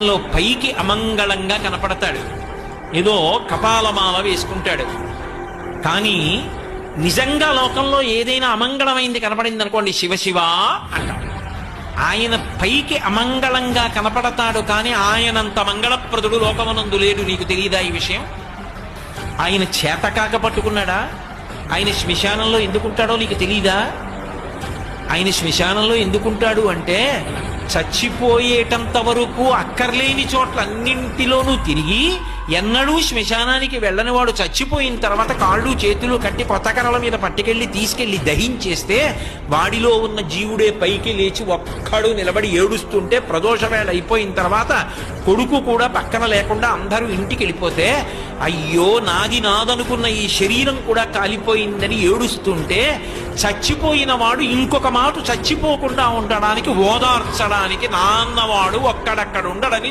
లో పైకి అమంగళంగా కనపడతాడు, ఏదో కపాలమాల వేసుకుంటాడు. కానీ నిజంగా లోకంలో ఏదైనా అమంగళమైంది కనపడింది అనుకోండి, శివ అంటాం. ఆయన పైకి అమంగళంగా కనపడతాడు, కానీ ఆయనంత మంగళప్రదుడు లోకమనందు లేడు. నీకు తెలియదా ఈ విషయం? ఆయన చేతకాక పట్టుకున్నాడా? ఆయన శ్మశానంలో ఎందుకుంటాడో నీకు తెలీదా? ఆయన శ్మశానంలో ఎందుకుంటాడు అంటే, చచ్చిపోయేటంత వరకు అక్కర్లేని చోట్లన్నింటిలోనూ తిరిగి ఎన్నడూ శ్మశానానికి వెళ్ళని వాడు చచ్చిపోయిన తర్వాత కాళ్ళు చేతులు కట్టి కొత్త కర్రల మీద పట్టుకెళ్ళి తీసుకెళ్లి దహించేస్తే వాడిలో ఉన్న జీవుడే పైకి లేచి ఒక్కడు నిలబడి ఏడుస్తుంటే, ప్రదోషవేళ అయిపోయిన తర్వాత కొడుకు కూడా పక్కన లేకుండా అందరూ ఇంటికి వెళ్ళిపోతే, అయ్యో నాదనుకున్న ఈ శరీరం కూడా కాలిపోయిందని ఏడుస్తుంటే, చచ్చిపోయిన వాడు ఇంకొక మాట చచ్చిపోకుండా ఉండడానికి, ఓదార్చడానికి నాన్నవాడు ఒక్కడక్కడ ఉండడని